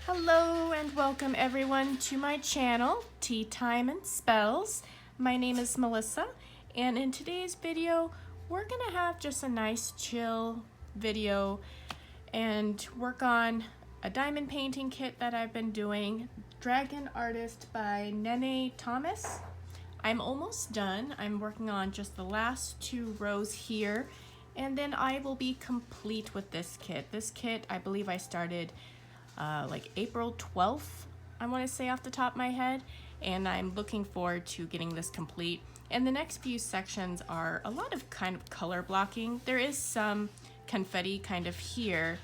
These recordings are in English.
Hello and welcome everyone to my channel, Teatime and Spells. My name is Mellissa, and in today's video we're gonna have just a nice chill video and work on a diamond painting kit that I've been doing, Dragon Artist by Nene Thomas. I'm almost done. I'm working on just the last 2 rows here, and then I will be complete with this kit. This kit, I believe I started like April 12th, I want to say off the top of my head, and I'm looking forward to getting this complete. And the next few sections are a lot of kind of color blocking. There is some confetti kind of here,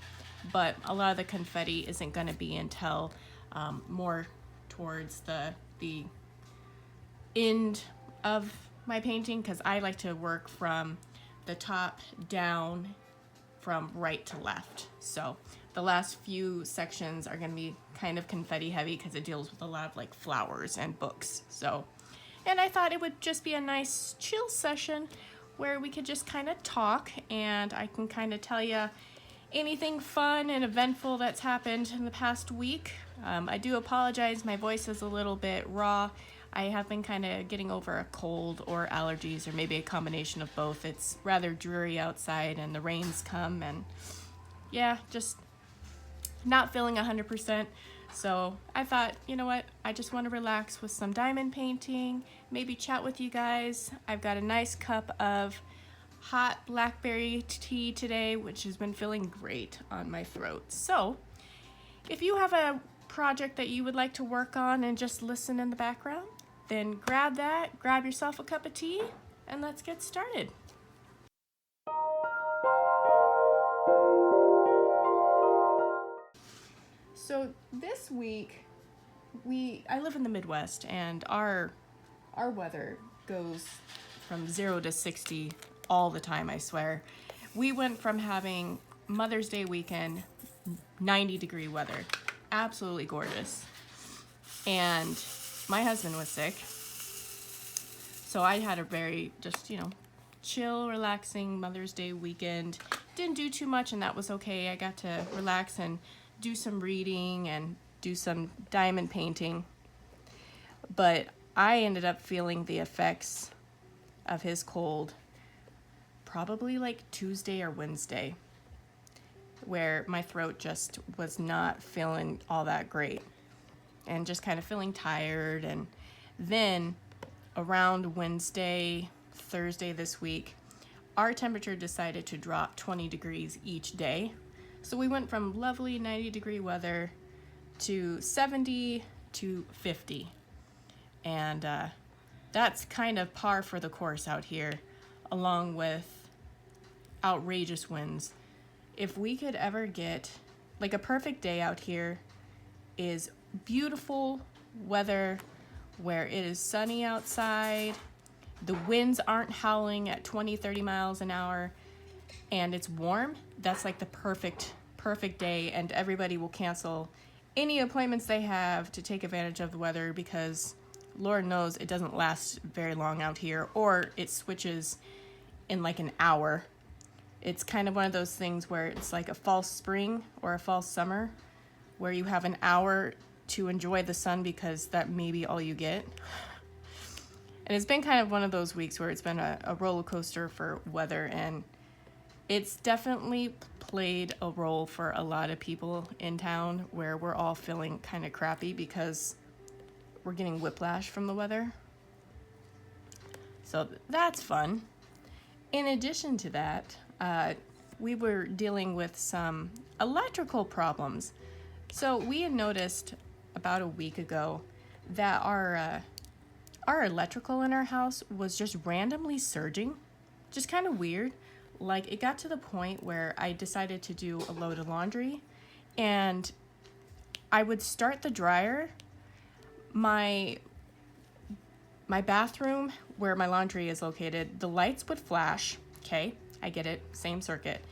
but a lot of the confetti isn't going to be until more towards the end of my painting, because I like to work from the top down, from right to left. So the last few sections are going to be kind of confetti heavy because it deals with a lot of like flowers and books. So, and I thought it would just be a nice chill session where we could just kind of talk, and I can kind of tell you anything fun and eventful that's happened in the past week. I do apologize, my voice is a little bit raw. I have been kind of getting over a cold or allergies, or maybe a combination of both. It's rather dreary outside and the rains come, and yeah, just not feeling 100%. So I thought, you know what, I just want to relax with some diamond painting, maybe chat with you guys. I've got a nice cup of hot blackberry tea today, which has been feeling great on my throat. So if you have a project that you would like to work on and just listen in the background, then grab that, grab yourself a cup of tea, and let's get started. So this week, I live in the Midwest, and our weather goes from 0 to 60 all the time, I swear. We went from having Mother's Day weekend, 90-degree weather, absolutely gorgeous, and my husband was sick, so I had a very just, chill, relaxing Mother's Day weekend. Didn't do too much, and that was okay. I got to relax and do some reading and do some diamond painting, but I ended up feeling the effects of his cold probably like Tuesday or Wednesday, where my throat just was not feeling all that great and just kind of feeling tired. And then around Wednesday, Thursday this week, our temperature decided to drop 20 degrees each day. So we went from lovely 90-degree weather to 70 to 50. And that's kind of par for the course out here, along with outrageous winds. If we could ever get, like, a perfect day out here is beautiful weather where it is sunny outside, the winds aren't howling at 20-30 miles an hour, and it's warm. That's like the perfect day, and everybody will cancel any appointments they have to take advantage of the weather, because Lord knows it doesn't last very long out here, or it switches in like an hour. It's kind of one of those things where it's like a false spring or a false summer, where you have an hour to enjoy the sun because that may be all you get. And it's been kind of one of those weeks where it's been a roller coaster for weather, and it's definitely played a role for a lot of people in town, where we're all feeling kind of crappy because we're getting whiplash from the weather. So that's fun. In addition to that, we were dealing with some electrical problems. So we had noticed about a week ago that our electrical in our house was just randomly surging, just kind of weird. Like, it got to the point where I decided to do a load of laundry, and I would start the dryer. My bathroom, where my laundry is located, the lights would flash. Okay, I get it, same circuit.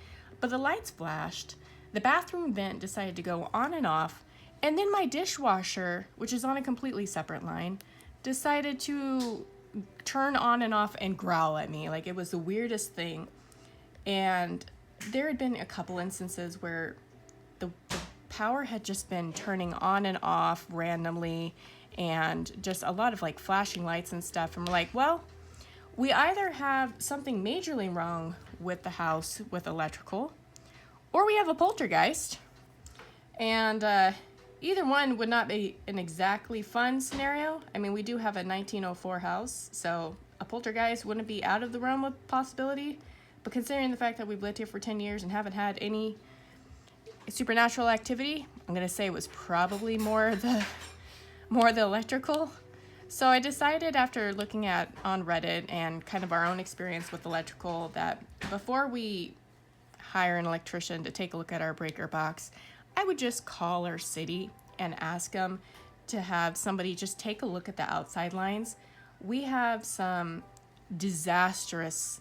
But the lights flashed, the bathroom vent decided to go on and off, and then my dishwasher, which is on a completely separate line, decided to turn on and off and growl at me. Like, it was the weirdest thing. And there had been a couple instances where the power had just been turning on and off randomly, and just a lot of like flashing lights and stuff. And we're like, well, we either have something majorly wrong with the house with electrical, or we have a poltergeist. And either one would not be an exactly fun scenario. I mean, we do have a 1904 house, so a poltergeist wouldn't be out of the realm of possibility. But considering the fact that we've lived here for 10 years and haven't had any supernatural activity, I'm gonna say it was probably more the electrical. So I decided, after looking at on Reddit and kind of our own experience with electrical, that before we hire an electrician to take a look at our breaker box, I would just call our city and ask them to have somebody just take a look at the outside lines. We have some disastrous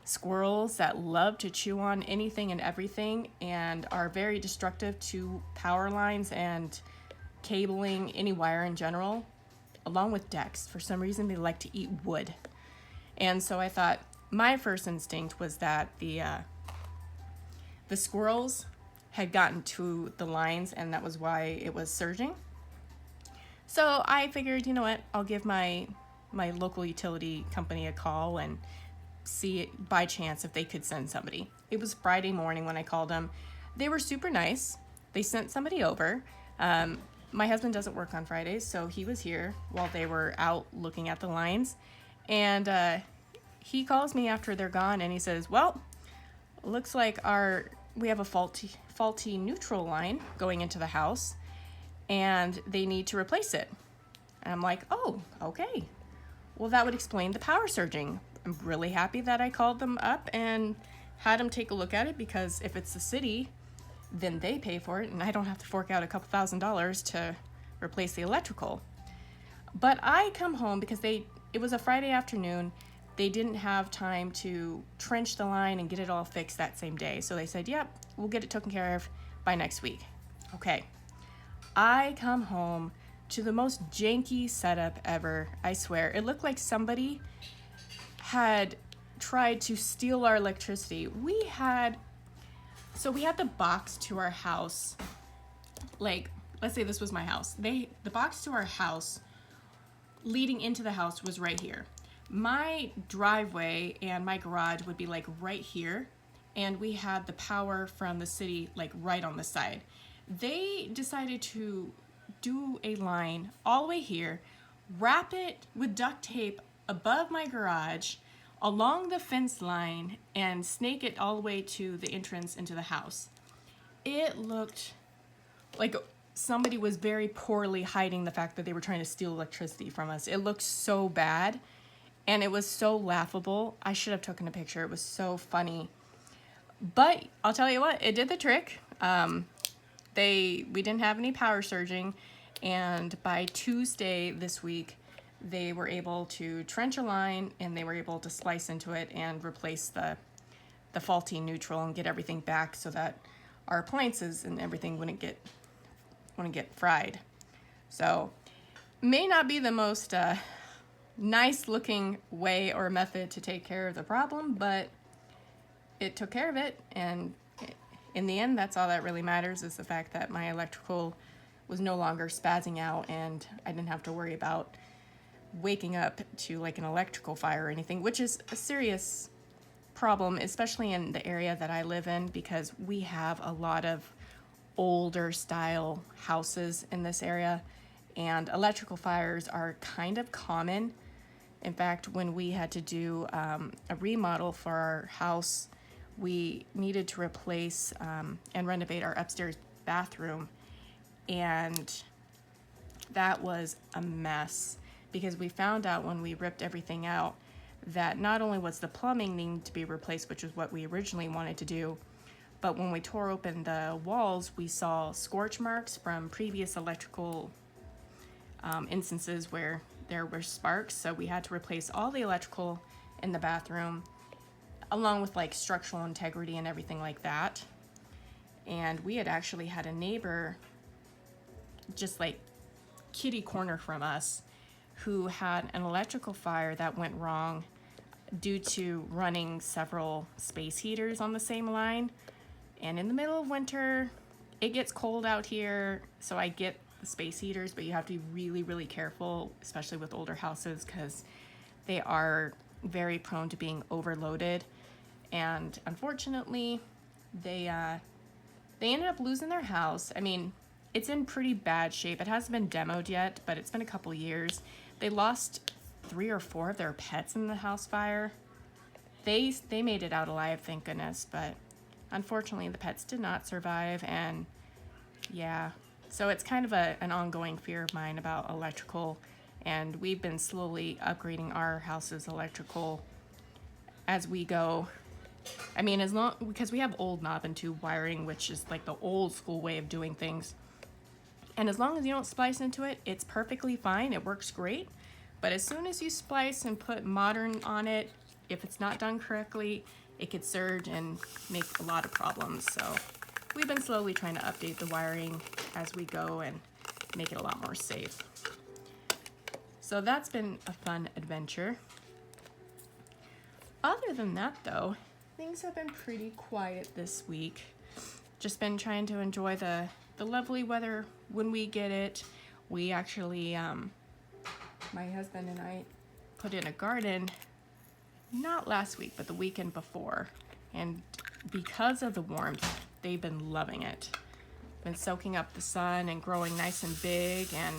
squirrels that love to chew on anything and everything and are very destructive to power lines and cabling, any wire in general, along with decks. For some reason, they like to eat wood. And so I thought my first instinct was that the squirrels had gotten to the lines, and that was why it was surging. So I figured, you know what, I'll give my local utility company a call and see by chance if they could send somebody. It was Friday morning when I called them. They were super nice. They sent somebody over. My husband doesn't work on Fridays, so he was here while they were out looking at the lines. And he calls me after they're gone, and he says, well, looks like we have a faulty neutral line going into the house, and they need to replace it. And I'm like, oh, okay. Well, that would explain the power surging. I'm really happy that I called them up and had them take a look at it, because if it's the city, then they pay for it, and I don't have to fork out a couple $1,000s to replace the electrical. But I come home because it was a Friday afternoon. They didn't have time to trench the line and get it all fixed that same day. So they said, yep, we'll get it taken care of by next week. Okay. I come home to the most janky setup ever, I swear. It looked like somebody had tried to steal our electricity. We had the box to our house, like, let's say this was my house. The box to our house leading into the house was right here. My driveway and my garage would be like right here, and we had the power from the city like right on the side. They decided to do a line all the way here, wrap it with duct tape above my garage, along the fence line, and snake it all the way to the entrance into the house. It looked like somebody was very poorly hiding the fact that they were trying to steal electricity from us. It looked so bad, and it was so laughable. I should have taken a picture. It was so funny. But I'll tell you what, it did the trick. We didn't have any power surging, and by Tuesday this week, they were able to trench a line, and they were able to splice into it and replace the faulty neutral and get everything back so that our appliances and everything wouldn't get fried. So may not be the most nice looking way or method to take care of the problem, but it took care of it, and in the end, that's all that really matters, is the fact that my electrical was no longer spazzing out, and I didn't have to worry about waking up to like an electrical fire or anything, which is a serious problem, especially in the area that I live in, because we have a lot of older style houses in this area, and electrical fires are kind of common. In fact, when we had to do a remodel for our house, we needed to replace and renovate our upstairs bathroom, and that was a mess, because we found out when we ripped everything out that not only was the plumbing needing to be replaced, which is what we originally wanted to do, but when we tore open the walls, we saw scorch marks from previous electrical instances where there were sparks. So we had to replace all the electrical in the bathroom, along with like structural integrity and everything like that. And we had actually had a neighbor just like kitty corner from us who had an electrical fire that went wrong due to running several space heaters on the same line. And in the middle of winter, it gets cold out here, so I get the space heaters, but you have to be really, really careful, especially with older houses, because they are very prone to being overloaded. And unfortunately, they ended up losing their house. I mean, it's in pretty bad shape. It hasn't been demoed yet, but it's been a couple years. They lost 3 or 4 of their pets in the house fire. They made it out alive, thank goodness, but unfortunately the pets did not survive. And yeah, so it's kind of an ongoing fear of mine about electrical, and we've been slowly upgrading our house's electrical as we go. I mean, as long, because we have old knob and tube wiring, which is like the old school way of doing things. And as long as you don't splice into it, it's perfectly fine. It works great. But as soon as you splice and put modern on it, if it's not done correctly, it could surge and make a lot of problems. So we've been slowly trying to update the wiring as we go and make it a lot more safe. So that's been a fun adventure. Other than that though, things have been pretty quiet this week. Just been trying to enjoy the lovely weather when we get it. We actually, my husband and I put in a garden, not last week, but the weekend before. And because of the warmth, they've been loving it. Been soaking up the sun and growing nice and big, and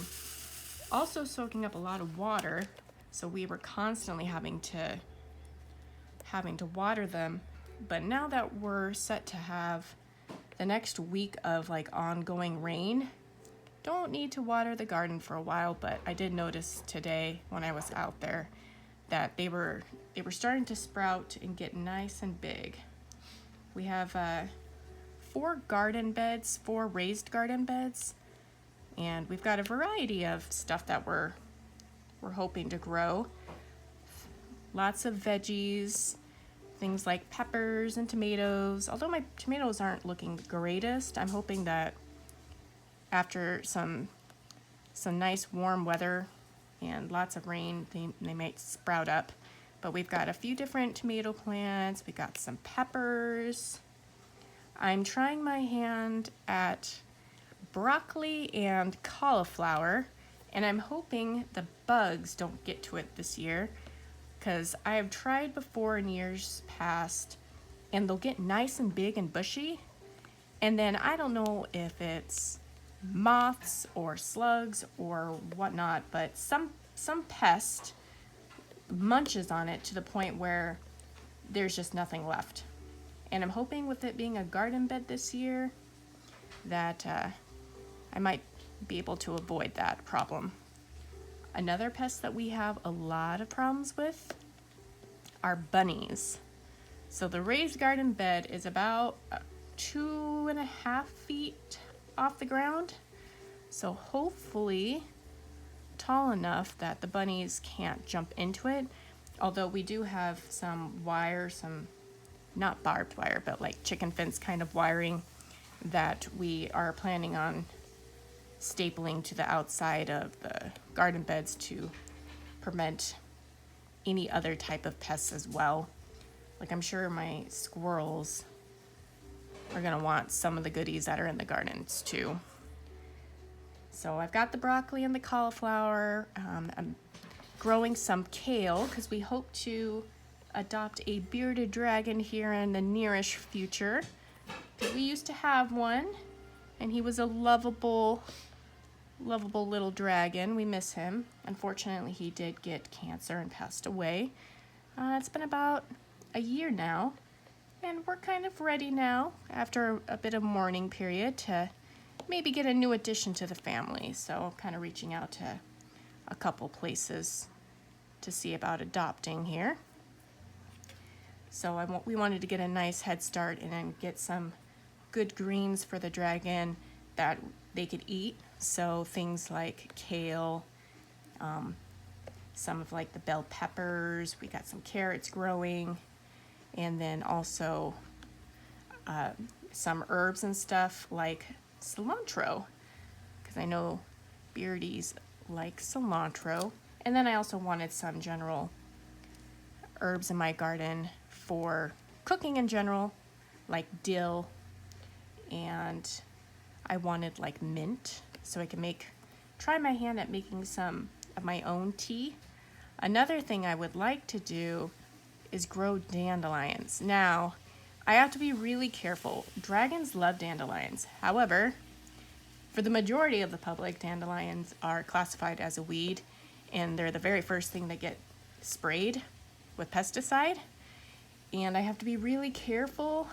also soaking up a lot of water. So we were constantly having to water them. But now that we're set to have the next week of like ongoing rain, don't need to water the garden for a while. But I did notice today when I was out there that they were starting to sprout and get nice and big. We have 4 raised garden beds, and we've got a variety of stuff that we're hoping to grow. Lots of veggies, things like peppers and tomatoes. Although my tomatoes aren't looking the greatest, I'm hoping that after some nice warm weather and lots of rain, they might sprout up. But we've got a few different tomato plants. We got some peppers. I'm trying my hand at broccoli and cauliflower, and I'm hoping the bugs don't get to it this year, because I have tried before in years past, and they'll get nice and big and bushy, and then I don't know if it's moths or slugs or whatnot, but some pest munches on it to the point where there's just nothing left. And I'm hoping with it being a garden bed this year that I might be able to avoid that problem. Another pest that we have a lot of problems with are bunnies. So the raised garden bed is about 2.5 feet off the ground. So hopefully tall enough that the bunnies can't jump into it. Although we do have some wire, not barbed wire, but like chicken fence kind of wiring that we are planning on stapling to the outside of the garden beds to prevent any other type of pests as well. Like I'm sure my squirrels are gonna want some of the goodies that are in the gardens too. So I've got the broccoli and the cauliflower. I'm growing some kale because we hope to adopt a bearded dragon here in the nearish future. We used to have one, and he was a lovable little dragon. We miss him. Unfortunately, he did get cancer and passed away. It's been about a year now, and we're kind of ready now, after a bit of mourning period, to maybe get a new addition to the family. So kind of reaching out to a couple places to see about adopting here. So we wanted to get a nice head start and then get some good greens for the dragon that they could eat. So things like kale, some of like the bell peppers, we got some carrots growing, and then also some herbs and stuff like cilantro, because I know beardies like cilantro. And then I also wanted some general herbs in my garden for cooking in general, like dill and I wanted like mint, so I can try my hand at making some of my own tea. Another thing I would like to do is grow dandelions. Now, I have to be really careful. Dragons love dandelions. However, for the majority of the public, dandelions are classified as a weed, and they're the very first thing that get sprayed with pesticide. And I have to be really careful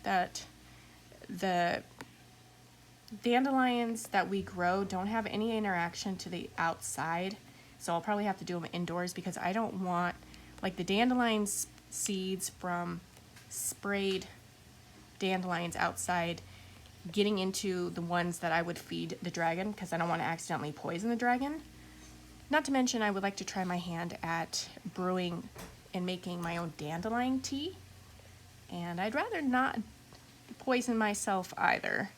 that the dandelions that we grow don't have any interaction to the outside. So I'll probably have to do them indoors because I don't want like the dandelion seeds from sprayed dandelions outside getting into the ones that I would feed the dragon, because I don't want to accidentally poison the dragon. Not to mention, I would like to try my hand at brewing and making my own dandelion tea. And I'd rather not poison myself either.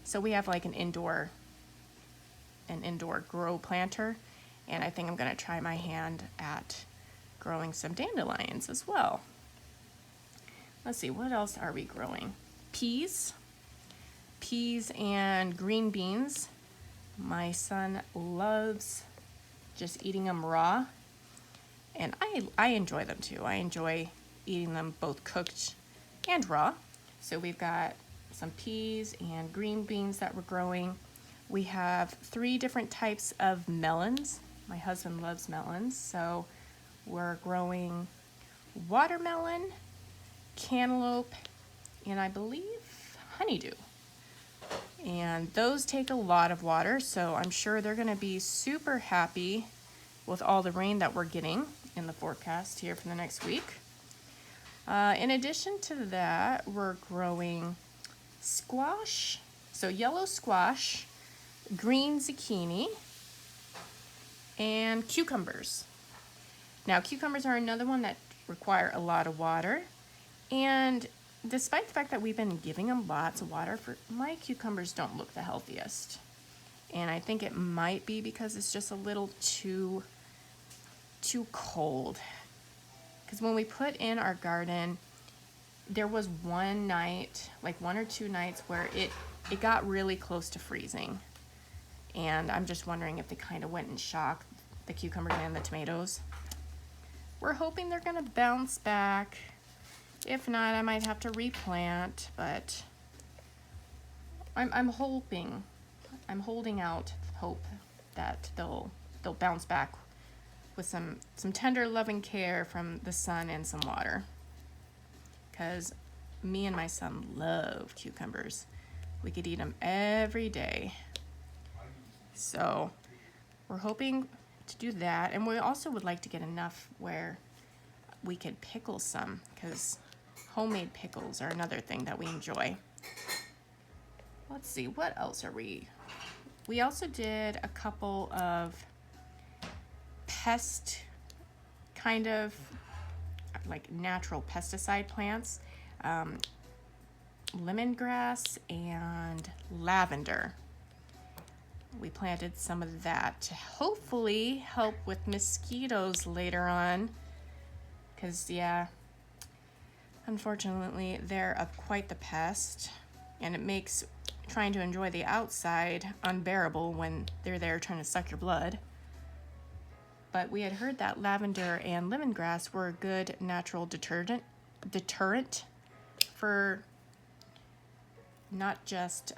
So we have like an indoor grow planter, and I think I'm gonna try my hand at growing some dandelions as well. Let's see, what else are we growing? Peas and green beans. My son loves just eating them raw, and I enjoy them too. I enjoy eating them both cooked and raw. So we've got some peas and green beans that we're growing. We have 3 different types of melons. My husband loves melons, so we're growing watermelon, cantaloupe, and I believe honeydew. And those take a lot of water, so I'm sure they're gonna be super happy with all the rain that we're getting in the forecast here for the next week. In addition to that, we're growing squash, so yellow squash, green zucchini, and cucumbers. Now, cucumbers are another one that require a lot of water, and despite the fact that we've been giving them lots of water, my cucumbers don't look the healthiest. And I think it might be because it's just a little too cold. Because when we put in our garden, there was one night, like 1 or 2 nights, where it got really close to freezing. And I'm just wondering if they kind of went in shock, the cucumbers and the tomatoes. We're hoping they're gonna bounce back. If not, I might have to replant, but I'm hoping, I'm holding out hope that they'll bounce back with some tender loving care from the sun and some water. Because me and my son love cucumbers. We could eat them every day. So we're hoping to do that, and we also would like to get enough where we could pickle some, because homemade pickles are another thing that we enjoy. Let's see, what else are we? We also did a couple of pest, kind of like natural pesticide plants, lemongrass and lavender. We planted some of that to hopefully help with mosquitoes later on, because yeah, unfortunately they're quite the pest, and it makes trying to enjoy the outside unbearable when they're there trying to suck your blood. But we had heard that lavender and lemongrass were a good natural deterrent for not just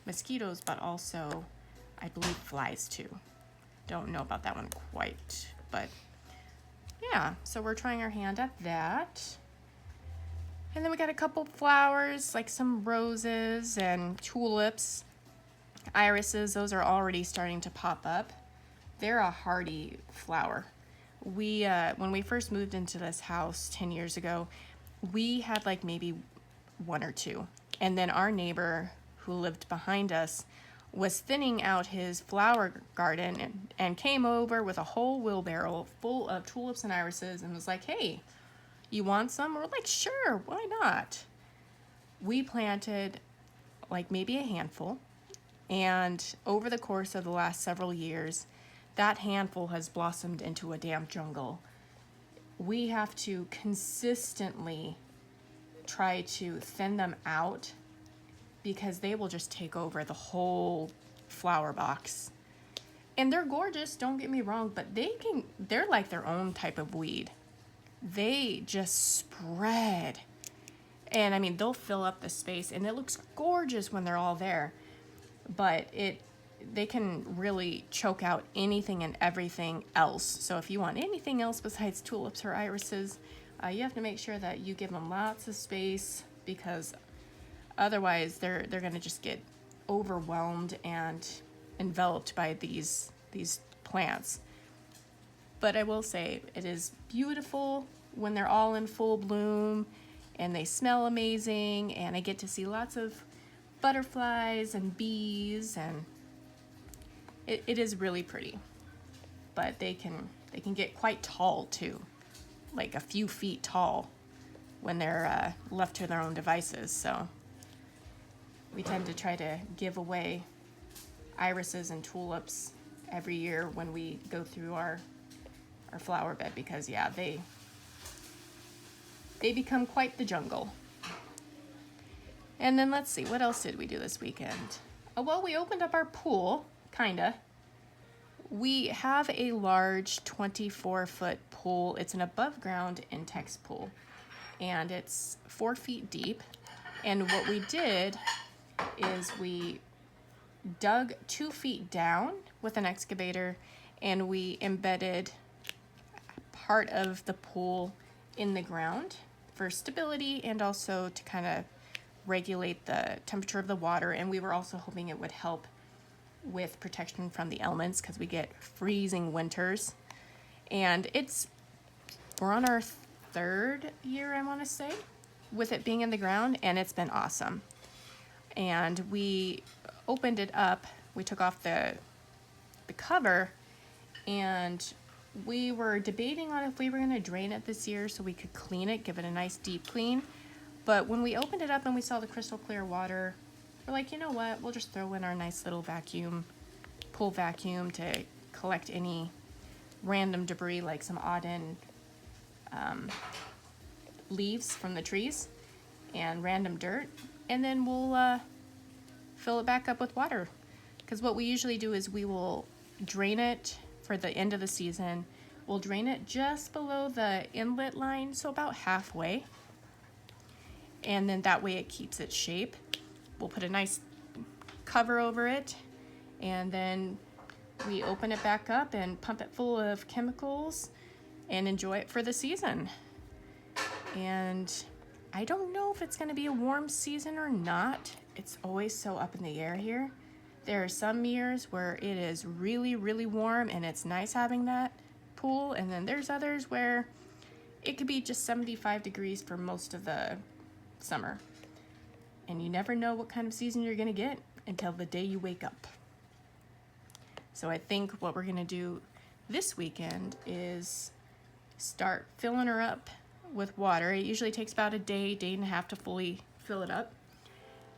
mosquitoes, but also, I believe, flies too. Don't know about that one quite, but yeah, so we're trying our hand at that. And then we got a couple flowers, like some roses and tulips, irises. Those are already starting to pop up. They're a hardy flower. We, when we first moved into this house 10 years ago, we had like maybe 1 or 2. And then our neighbor who lived behind us was thinning out his flower garden and came over with a whole wheelbarrow full of tulips and irises and was like, hey, you want some? We're like, sure, why not? We planted like maybe a handful, and over the course of the last several years, that handful has blossomed into a damn jungle. We have to consistently try to thin them out because they will just take over the whole flower box. And they're gorgeous, don't get me wrong, but they're like their own type of weed. They just spread. And I mean, they'll fill up the space and it looks gorgeous when they're all there. But they can really choke out anything and everything else. So if you want anything else besides tulips or irises, you have to make sure that you give them lots of space, because otherwise they're going to just get overwhelmed and enveloped by these plants. But I will say it is beautiful when they're all in full bloom and they smell amazing, and I get to see lots of butterflies and bees, and it is really pretty. But they can get quite tall too, like a few feet tall when they're left to their own devices. So we tend to try to give away irises and tulips every year when we go through our flower bed, because yeah, they become quite the jungle. And then let's see, what else did we do this weekend? Well, we opened up our pool, kinda. We have a large 24-foot pool. It's an above ground Intex pool, and it's 4 feet deep. And what we did is we dug 2 feet down with an excavator, and we embedded part of the pool in the ground for stability and also to kind of regulate the temperature of the water. And we were also hoping it would help with protection from the elements, because we get freezing winters. And we're on our 3rd year, I want to say, with it being in the ground, and it's been awesome. And we opened it up, we took off the cover, and we were debating on if we were going to drain it this year so we could clean it, give it a nice deep clean. But when we opened it up and we saw the crystal clear water, we're like, you know what, we'll just throw in our nice little pool vacuum to collect any random debris, like some autumn leaves from the trees and random dirt, and then we'll fill it back up with water. Because what we usually do is we will drain it for the end of the season. We'll drain it just below the inlet line, so about halfway, and then that way it keeps its shape. We'll put a nice cover over it, and then we open it back up and pump it full of chemicals and enjoy it for the season. And I don't know if it's going to be a warm season or not. It's always so up in the air here. There are some years where it is really, really warm and it's nice having that pool, and then there's others where it could be just 75 degrees for most of the summer. And you never know what kind of season you're going to get until the day you wake up. So I think what we're going to do this weekend is start filling her up with water. It usually takes about a day and a half to fully fill it up.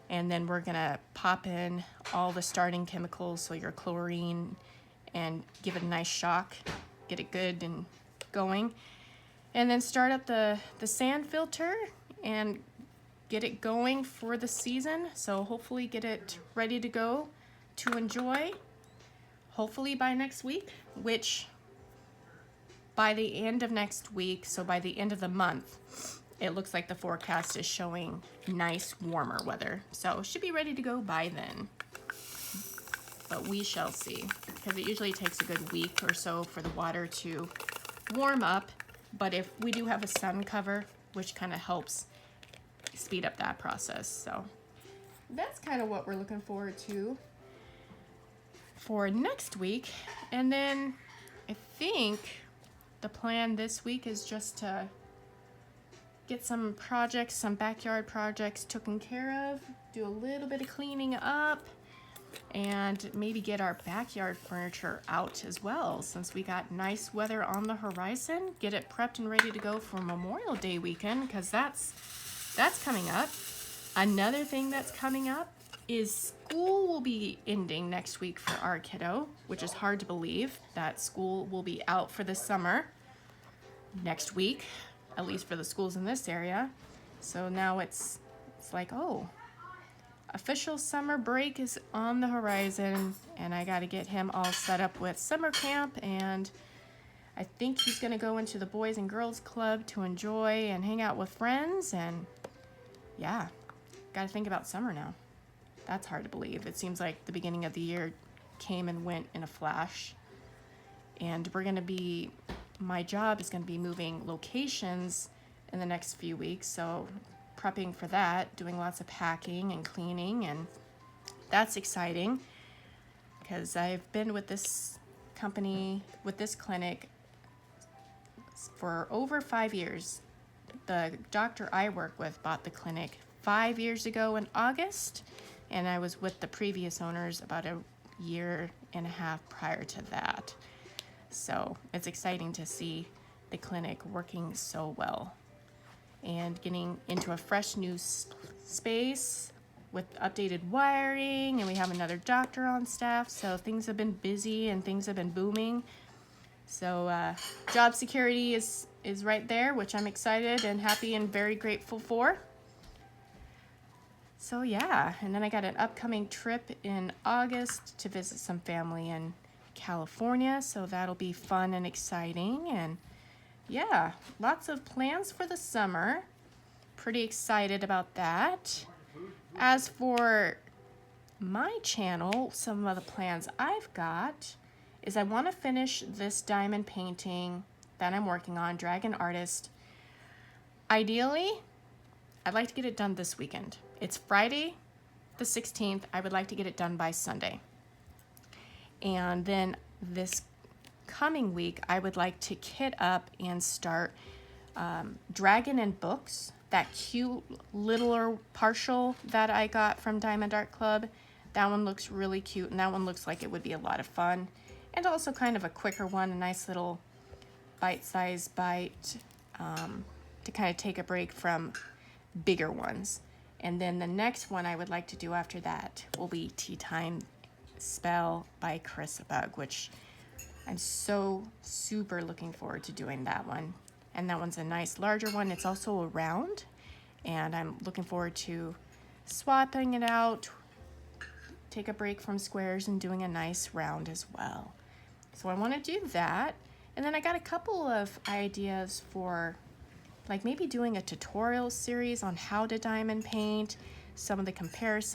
And then we're gonna pop in all the starting chemicals, so your chlorine, and give it a nice shock, get it good and going. And then start up the sand filter and get it going for the season. So hopefully get it ready to go to enjoy, hopefully by next week, which by the end of next week, so by the end of the month, it looks like the forecast is showing nice warmer weather. So it should be ready to go by then. But we shall see, because it usually takes a good week or so for the water to warm up. But if we do have a sun cover, which kind of helps speed up that process. So that's kind of what we're looking forward to for next week. And then I think the plan this week is just to get some backyard projects taken care of, do a little bit of cleaning up, and maybe get our backyard furniture out as well, since we got nice weather on the horizon. Get it prepped and ready to go for Memorial Day weekend, because that's coming up. Another thing that's coming up is school will be ending next week for our kiddo, which is hard to believe that school will be out for the summer next week, at least for the schools in this area. So now it's like, oh, official summer break is on the horizon, and I got to get him all set up with summer camp, and I think he's going to go into the Boys and Girls Club to enjoy and hang out with friends, and yeah, got to think about summer now. That's hard to believe. It seems like the beginning of the year came and went in a flash, and my job is going to be moving locations in the next few weeks, so prepping for that, doing lots of packing and cleaning, and that's exciting because I've been with this company, with this clinic for over 5 years. The doctor I work with bought the clinic 5 years ago in August, and I was with the previous owners about a year and a half prior to that. So it's exciting to see the clinic working so well and getting into a fresh new space with updated wiring, and we have another doctor on staff, so things have been busy and things have been booming. So job security is right there, which I'm excited and happy and very grateful for. So yeah, and then I got an upcoming trip in August to visit some family in California, so that'll be fun and exciting. And yeah, lots of plans for the summer. Pretty excited about that. As for my channel, some of the plans I've got is I want to finish this diamond painting that I'm working on, Dragon Artist. Ideally, I'd like to get it done this weekend. It's Friday the 16th. I would like to get it done by Sunday. And then this coming week, I would like to kit up and start Dragon and Books, that cute littler partial that I got from Diamond Art Club. That one looks really cute, and that one looks like it would be a lot of fun. And also kind of a quicker one, a nice little bite-sized bite to kind of take a break from bigger ones. And then the next one I would like to do after that will be Teatime Spell by Chris Bug, which I'm so super looking forward to doing that one. And that one's a nice larger one. It's also a round, and I'm looking forward to swapping it out, take a break from squares and doing a nice round as well. So I want to do that. And then I got a couple of ideas for like maybe doing a tutorial series on how to diamond paint, some of the comparisons